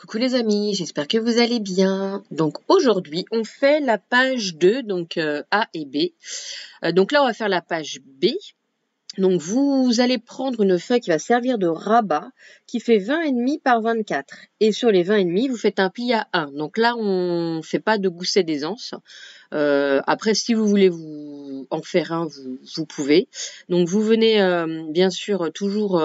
Coucou les amis, j'espère que vous allez bien. Donc aujourd'hui, on fait la page 2, donc A et B. Donc là, on va faire la page B. Donc vous allez prendre une feuille qui va servir de rabat, qui fait 20,5 par 24. Et sur les 20,5, vous faites un pli à 1. Donc là, on ne fait pas de gousset d'aisance. Après, si vous voulez vous en faire un, vous pouvez. Donc vous venez bien sûr toujours...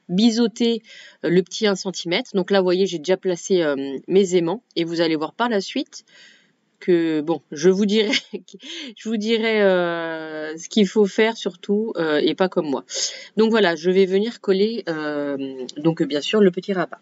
biseauter le petit 1 cm. Donc là, vous voyez, j'ai déjà placé mes aimants et vous allez voir par la suite que, bon, je vous dirai ce qu'il faut faire surtout et pas comme moi. Donc voilà, je vais venir coller, donc bien sûr, le petit rabat.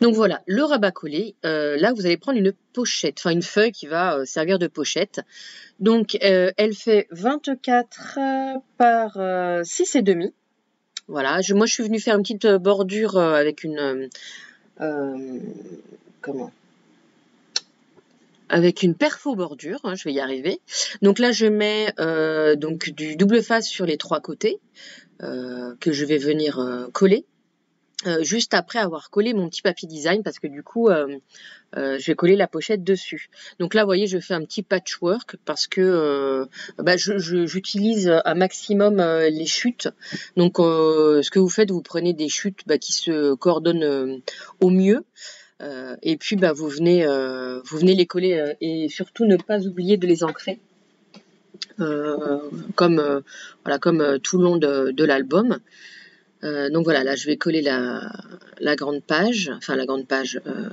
Donc voilà, le rabat collé, là vous allez prendre une pochette, enfin une feuille qui va servir de pochette. Donc elle fait 24 par 6,5. Voilà, moi je suis venue faire une petite bordure avec une... avec une perfo bordure, hein, je vais y arriver. Donc là je mets donc du double face sur les 3 côtés que je vais venir coller. Juste après avoir collé mon petit papier design parce que du coup je vais coller la pochette dessus. Donc là vous voyez je fais un petit patchwork parce que j'utilise un maximum les chutes. Donc ce que vous faites, vous prenez des chutes qui se coordonnent au mieux et puis vous venez les coller et surtout ne pas oublier de les ancrer comme tout le long de l'album. Donc voilà, là je vais coller la grande page,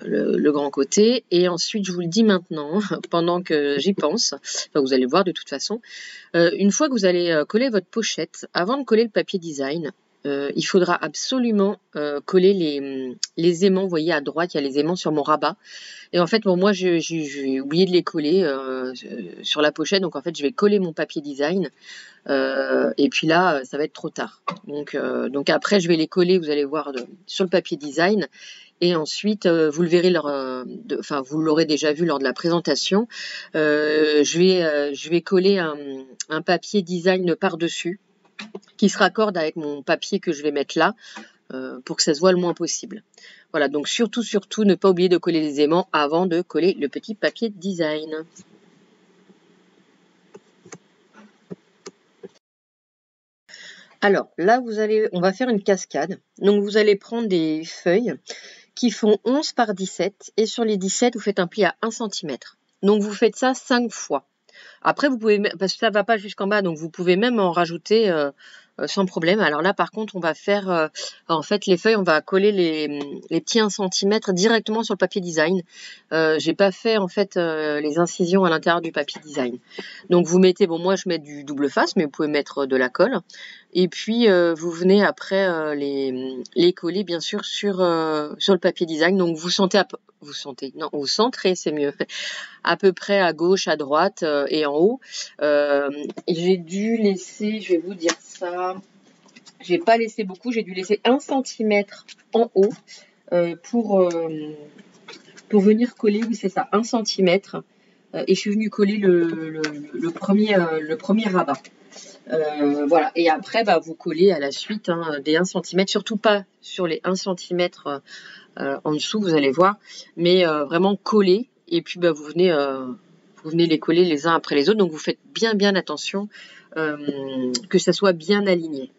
le grand côté, et ensuite je vous le dis maintenant, pendant que j'y pense, vous allez voir de toute façon, une fois que vous allez coller votre pochette, avant de coller le papier design, il faudra absolument coller les aimants. Vous voyez à droite, il y a les aimants sur mon rabat. Et en fait, moi, j'ai oublié de les coller sur la pochette. Donc en fait, je vais coller mon papier design. Et puis là, ça va être trop tard. Donc après, je vais les coller, vous allez voir, sur le papier design. Et ensuite, vous le verrez vous l'aurez déjà vu lors de la présentation. Je vais coller un papier design par-dessus qui se raccorde avec mon papier que je vais mettre là pour que ça se voit le moins possible. Voilà, donc surtout, ne pas oublier de coller les aimants avant de coller le petit papier design. Alors là, on va faire une cascade. Donc vous allez prendre des feuilles qui font 11 par 17 et sur les 17, vous faites un pli à 1 cm. Donc vous faites ça 5 fois. Après, vous pouvez, parce que ça ne va pas jusqu'en bas, donc vous pouvez même en rajouter sans problème. Alors là, par contre, on va faire, en fait, les feuilles, on va coller les petits 1 cm directement sur le papier design. J'ai pas fait, en fait, les incisions à l'intérieur du papier design. Donc vous mettez, moi je mets du double face, mais vous pouvez mettre de la colle. Et puis vous venez après les coller bien sûr sur le papier design. Donc vous centrez, c'est mieux, à peu près à gauche, à droite et en haut. J'ai dû laisser, je vais vous dire ça, j'ai pas laissé beaucoup, j'ai dû laisser 1 cm en haut pour venir coller, oui c'est ça, 1 cm. Et je suis venue coller le premier rabat. Voilà, et après vous collez à la suite des 1 cm, surtout pas sur les 1 cm en dessous, vous allez voir, mais vraiment coller, et puis vous venez les coller les uns après les autres, donc vous faites bien attention que ça soit bien aligné.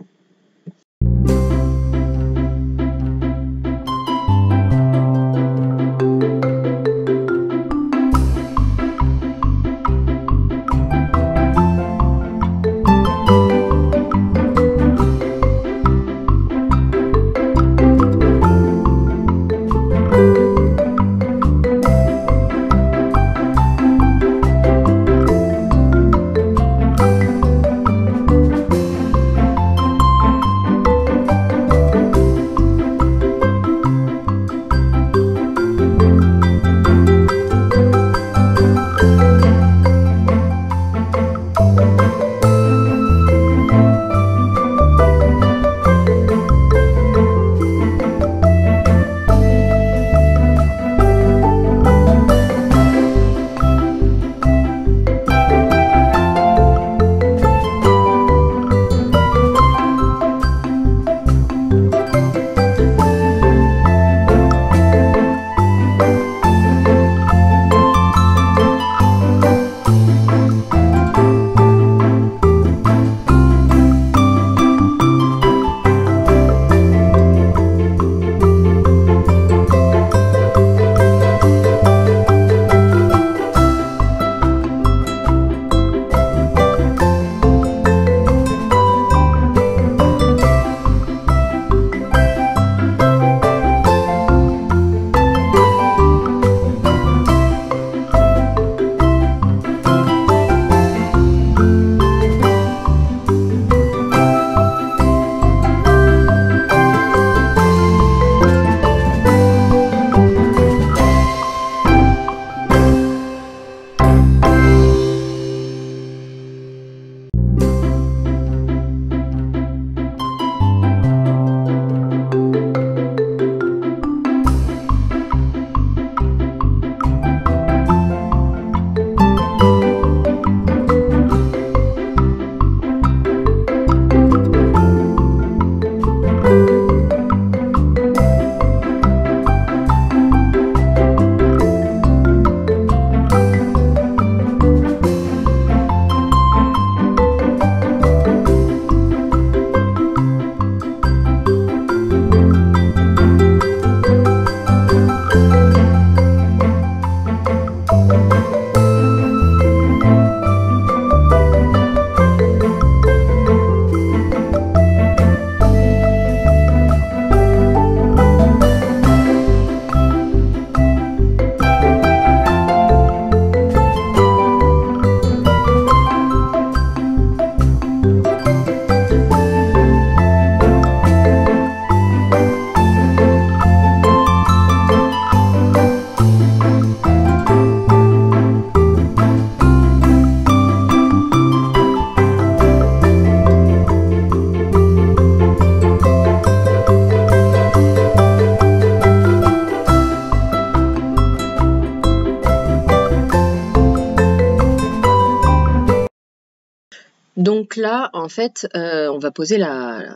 Donc là, en fait, on va poser la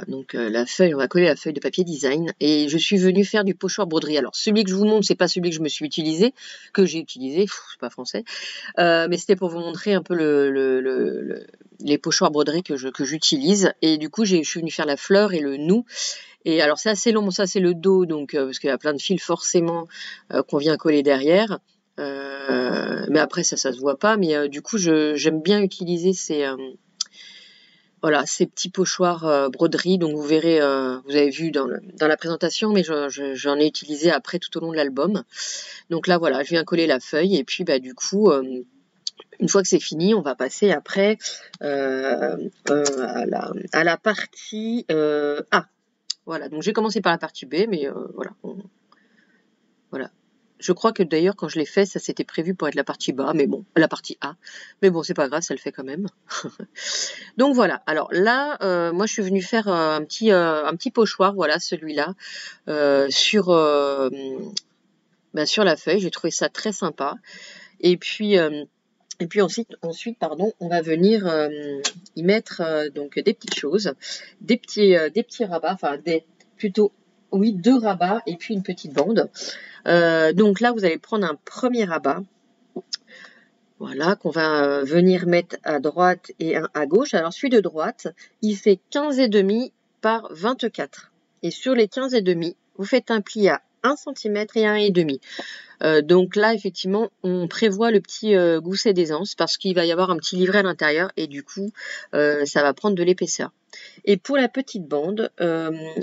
feuille, on va coller la feuille de papier design et je suis venue faire du pochoir broderie. Alors celui que je vous montre, c'est pas celui que je me suis utilisé, que j'ai utilisé, c'est pas français, mais c'était pour vous montrer un peu les pochoirs broderie que j'utilise. Et du coup, je suis venue faire la fleur et le nous. Et alors c'est assez long, bon, ça c'est le dos, donc parce qu'il y a plein de fils forcément qu'on vient coller derrière. Mais après ça se voit pas. Mais du coup, j'aime bien utiliser ces petits pochoirs broderie. Donc vous verrez, vous avez vu dans la présentation, mais j'en ai utilisé après tout au long de l'album. Donc là voilà, je viens coller la feuille et puis du coup, une fois que c'est fini, on va passer après à la partie A. Voilà, donc j'ai commencé par la partie B, mais voilà. Voilà. Je crois que d'ailleurs, quand je l'ai fait, ça s'était prévu pour être la partie bas, mais bon, la partie A. Mais bon, c'est pas grave, ça le fait quand même. Donc voilà. Alors là, moi, je suis venue faire un petit pochoir, voilà, celui-là, sur la feuille. J'ai trouvé ça très sympa. Et puis ensuite, pardon, on va venir y mettre donc des petites choses, des petits rabats, enfin deux rabats et puis une petite bande. Donc là, vous allez prendre un premier rabat, voilà, qu'on va venir mettre à droite et un à gauche. Alors celui de droite, il fait 15,5 par 24. Et sur les 15,5, vous faites un pli à 1 cm et 1,5 cm. Donc là, effectivement, on prévoit le petit gousset d'aisance parce qu'il va y avoir un petit livret à l'intérieur et du coup, ça va prendre de l'épaisseur. Et pour la petite bande,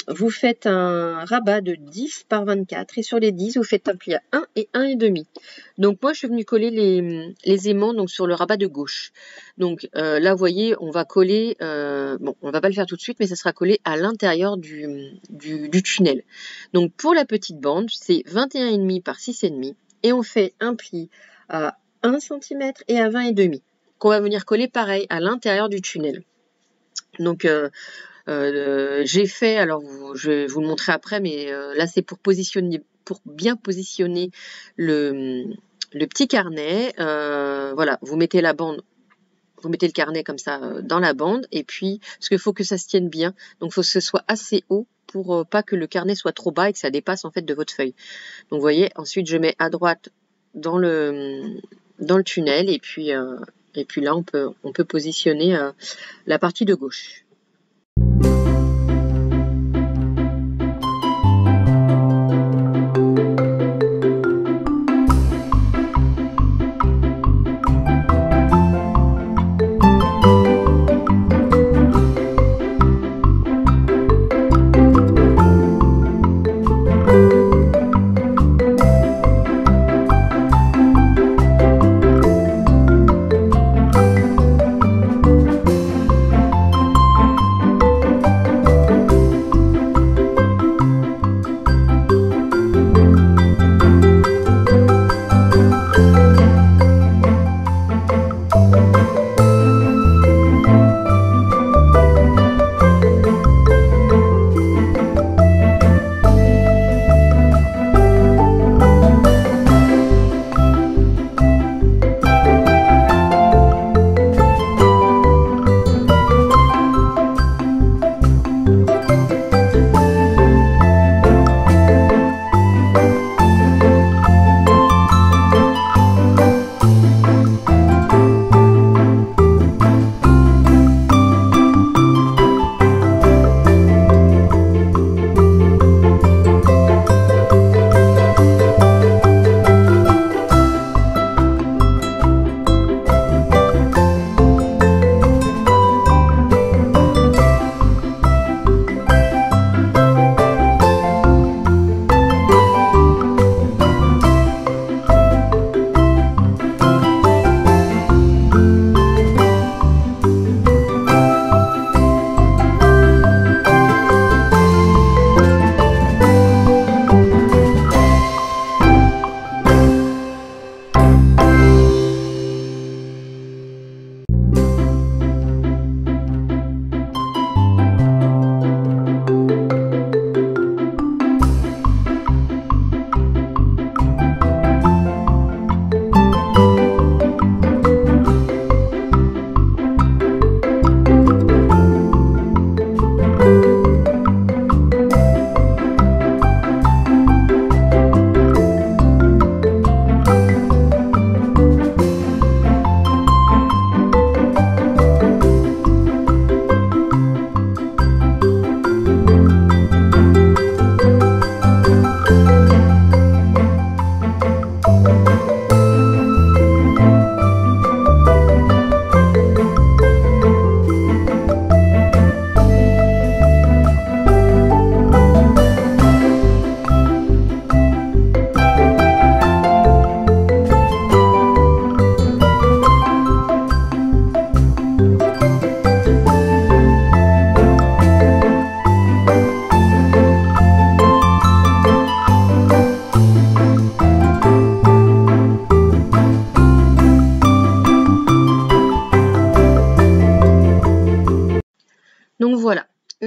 vous faites un rabat de 10 par 24 et sur les 10, vous faites un pli à 1 et 1,5. Donc moi, je suis venue coller les aimants donc sur le rabat de gauche. Donc là, vous voyez, on va coller, bon, on va pas le faire tout de suite, mais ça sera collé à l'intérieur du tunnel. Donc pour la petite bande, c'est 21,5 par 6,5 et on fait un pli à 1 cm et à 20,5 qu'on va venir coller pareil à l'intérieur du tunnel. Donc j'ai fait, alors je vais vous le montrer après, mais là c'est pour bien positionner le petit carnet. Voilà, vous mettez la bande, vous mettez le carnet comme ça dans la bande, et puis parce qu'il faut que ça se tienne bien, donc il faut que ce soit assez haut pour pas que le carnet soit trop bas et que ça dépasse en fait de votre feuille. Donc vous voyez, ensuite je mets à droite dans le tunnel, et puis là on peut positionner la partie de gauche.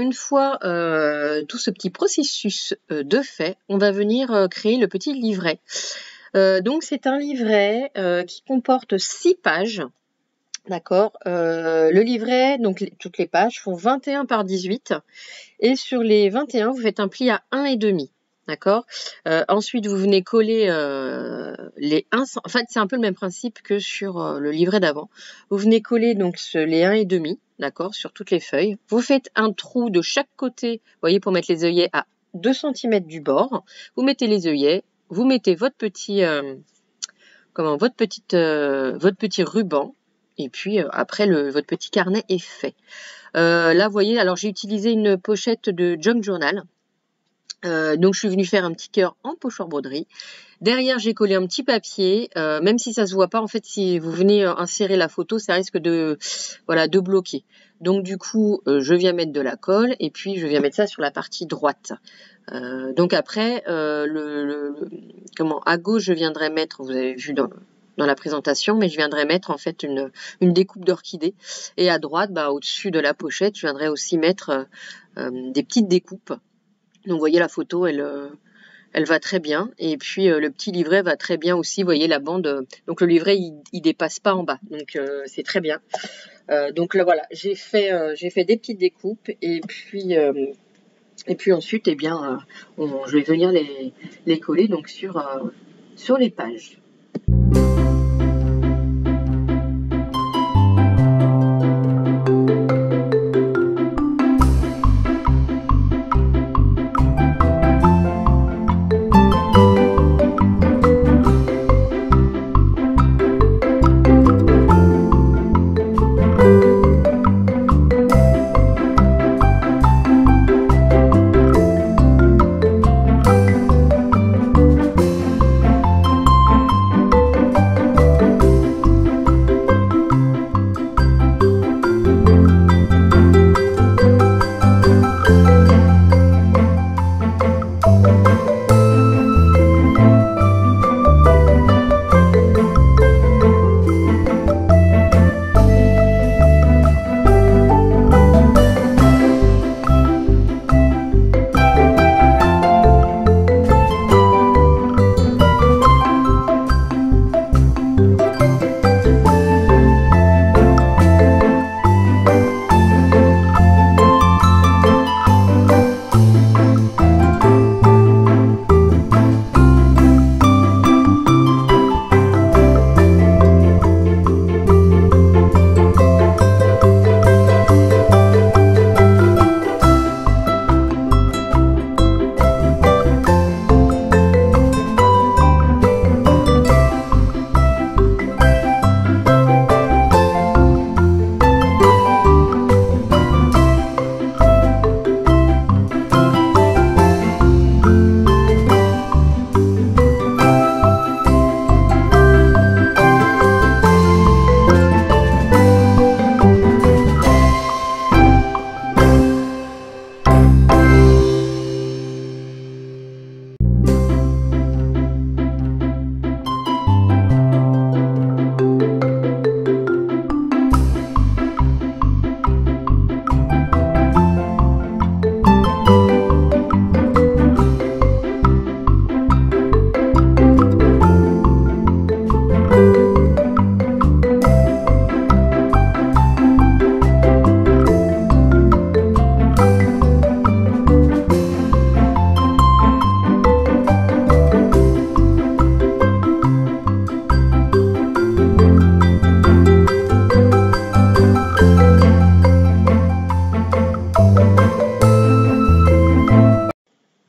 une fois tout ce petit processus de fait, on va venir créer le petit livret. Donc c'est un livret qui comporte 6 pages. D'accord. Le livret, donc toutes les pages font 21 par 18 et sur les 21, vous faites un pli à 1,5. D'accord. Ensuite, vous venez coller les 1. En fait, c'est un peu le même principe que sur le livret d'avant. Vous venez coller donc les 1,5, d'accord, sur toutes les feuilles. Vous faites un trou de chaque côté, vous voyez, pour mettre les œillets à 2 cm du bord. Vous mettez les œillets, vous mettez votre petit, votre petit ruban. Et puis après, votre petit carnet est fait. Là, vous voyez, alors j'ai utilisé une pochette de Junk Journal. Donc je suis venue faire un petit cœur en pochoir broderie. Derrière, j'ai collé un petit papier, même si ça se voit pas, en fait, si vous venez insérer la photo, ça risque de bloquer. Donc du coup, je viens mettre de la colle et puis je viens mettre ça sur la partie droite. Donc après, à gauche, je viendrai mettre, vous avez vu dans la présentation, mais je viendrai mettre en fait une découpe d'orchidée. Et à droite, au-dessus de la pochette, je viendrai aussi mettre des petites découpes. Donc vous voyez, la photo, elle va très bien. Et puis le petit livret va très bien aussi. Vous voyez la bande. Donc le livret, il dépasse pas en bas. Donc c'est très bien. Donc là voilà, j'ai fait des petites découpes et puis ensuite, je vais venir les coller donc sur les pages.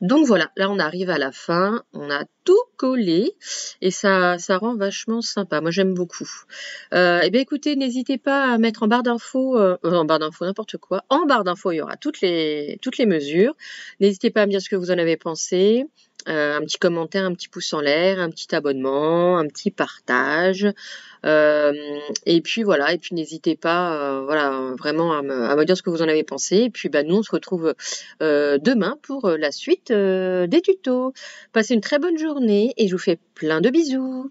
Donc voilà, là on arrive à la fin, on a tout collé et ça rend vachement sympa. Moi j'aime beaucoup. Eh bien écoutez, n'hésitez pas à mettre en barre d'infos, n'importe quoi. En barre d'infos, il y aura toutes les mesures. N'hésitez pas à me dire ce que vous en avez pensé. Un petit commentaire, un petit pouce en l'air, un petit abonnement, un petit partage. Et puis voilà, et puis n'hésitez pas vraiment à me dire ce que vous en avez pensé. Et puis nous on se retrouve demain pour la suite des tutos. Passez une très bonne journée et je vous fais plein de bisous.